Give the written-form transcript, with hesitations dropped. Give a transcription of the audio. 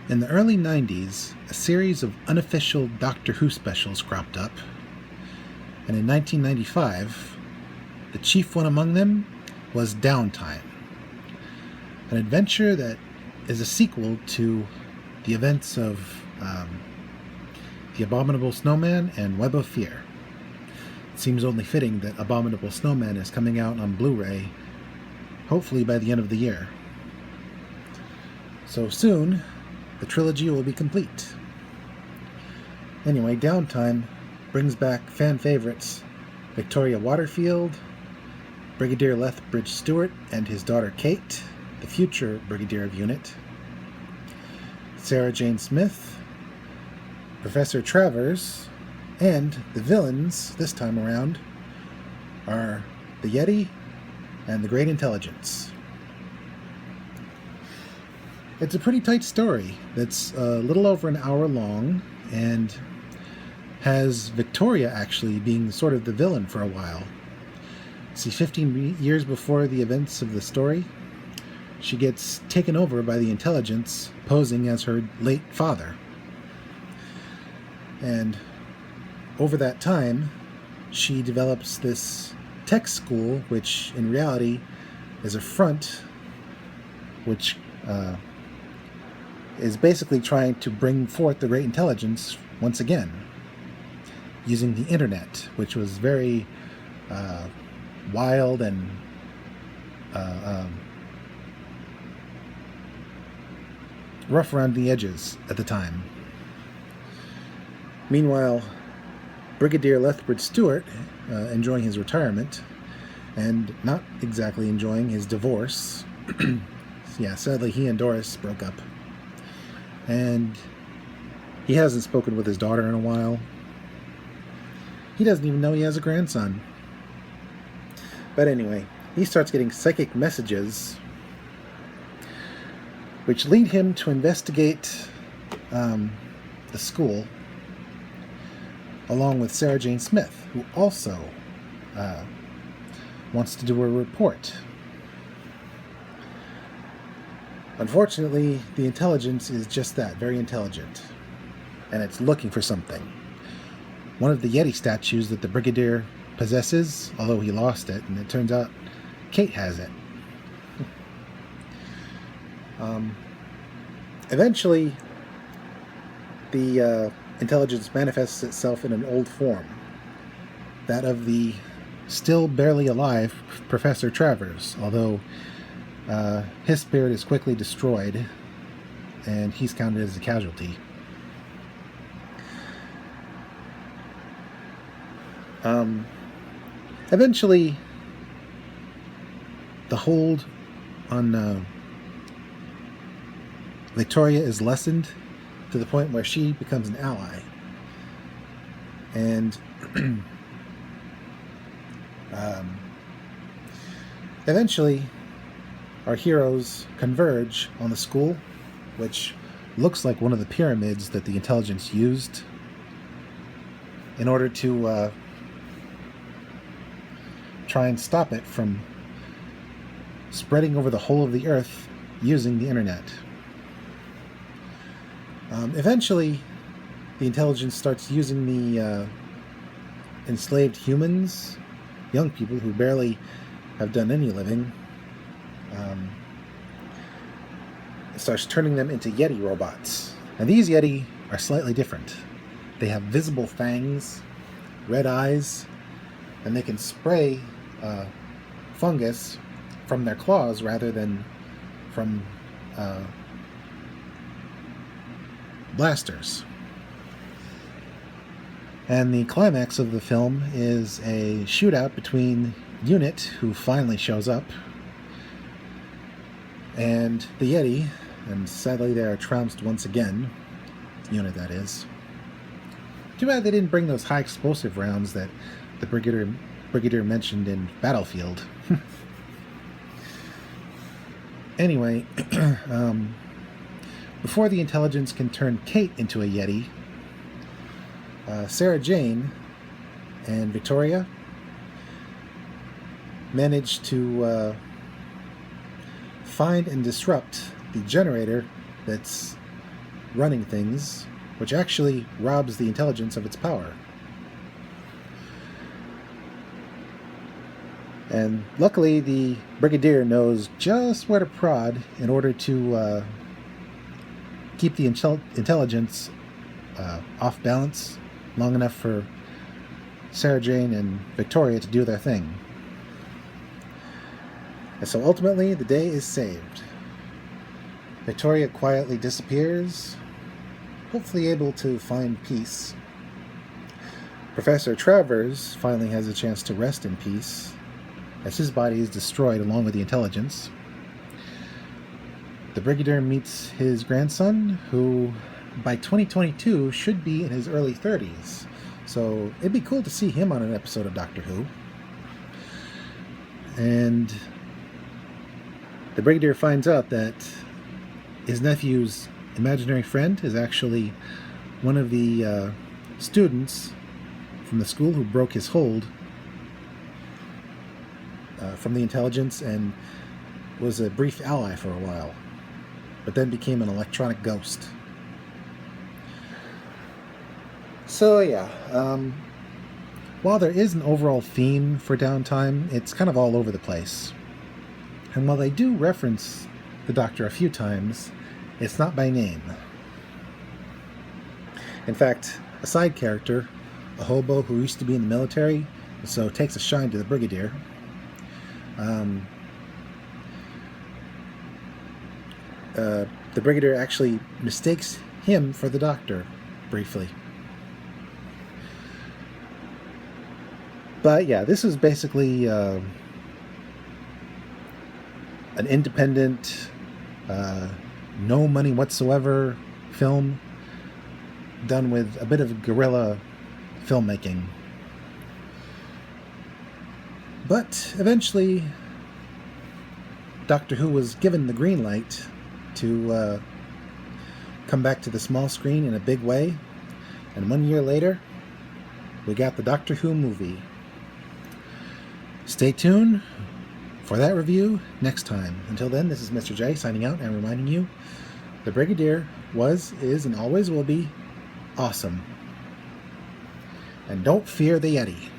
In the early 90s, a series of unofficial Doctor Who specials cropped up, and in 1995, the chief one among them was Downtime, an adventure that is a sequel to the events of The Abominable Snowman and Web of Fear. It seems only fitting that Abominable Snowman is coming out on Blu-ray, hopefully by the end of the year. So soon, the trilogy will be complete. Anyway, Downtime brings back fan favorites Victoria Waterfield, Brigadier Lethbridge Stewart and his daughter Kate, the future Brigadier of Unit, Sarah Jane Smith, Professor Travers, and the villains this time around are the Yeti and the Great Intelligence. It's a pretty tight story that's a little over an hour long and has Victoria actually being sort of the villain for a while. See, 15 years before the events of the story, she gets taken over by the Intelligence posing as her late father. And over that time, she develops this tech school, which in reality is a front which is basically trying to bring forth the Great Intelligence once again, using the internet, which was very wild and rough around the edges at the time. Meanwhile, Brigadier Lethbridge Stewart, enjoying his retirement and not exactly enjoying his divorce. Yeah, sadly he and Doris broke up. And he hasn't spoken with his daughter in a while. He doesn't even know he has a grandson. But anyway, he starts getting psychic messages which lead him to investigate the school along with Sarah Jane Smith, who also wants to do a report. Unfortunately, the Intelligence is just that, very intelligent, and it's looking for something. One of the Yeti statues that the Brigadier possesses, although he lost it, and it turns out Kate has it. Eventually, the Intelligence manifests itself in an old form, that of the still barely alive Professor Travers, although his spirit is quickly destroyed and he's counted as a casualty. Eventually, the hold on Victoria is lessened to the point where she becomes an ally. And eventually, our heroes converge on the school, which looks like one of the pyramids that the Intelligence used in order to try and stop it from spreading over the whole of the earth using the internet. Eventually, the Intelligence starts using the enslaved humans, young people who barely have done any living, starts turning them into Yeti robots. And these Yeti are slightly different. They have visible fangs, red eyes, and they can spray fungus from their claws rather than from blasters. And the climax of the film is a shootout between Unit, who finally shows up, and the Yeti, and sadly they are trounced once again. Unit, that is. Too bad they didn't bring those high explosive rounds that the Brigadier mentioned in Battlefield. Anyway, before the Intelligence can turn Kate into a Yeti, Sarah Jane and Victoria manage to find and disrupt the generator that's running things, which actually robs the intelligence of its power. And luckily, the Brigadier knows just where to prod in order to keep the intelligence off balance long enough for Sarah Jane and Victoria to do their thing. And so ultimately, the day is saved. Victoria quietly disappears, hopefully able to find peace. Professor Travers finally has a chance to rest in peace, as his body is destroyed along with the intelligence. The Brigadier meets his grandson, who by 2022 should be in his early 30s. So it'd be cool to see him on an episode of Doctor Who. And the Brigadier finds out that his nephew's imaginary friend is actually one of the students from the school who broke his hold from the intelligence and was a brief ally for a while, but then became an electronic ghost. So yeah, while there is an overall theme for Downtime, it's kind of all over the place. And while they do reference the Doctor a few times, it's not by name. In fact, a side character, a hobo who used to be in the military, so takes a shine to the Brigadier, the Brigadier actually mistakes him for the Doctor, briefly. But yeah, this is basically an independent, no money whatsoever film done with a bit of guerrilla filmmaking. But eventually, Doctor Who was given the green light to come back to the small screen in a big way, and 1 year later, we got the Doctor Who movie. Stay tuned for that review next time. Until then, this is Mr. J signing out and reminding you, the Brigadier was, is, and always will be awesome. And don't fear the Yeti.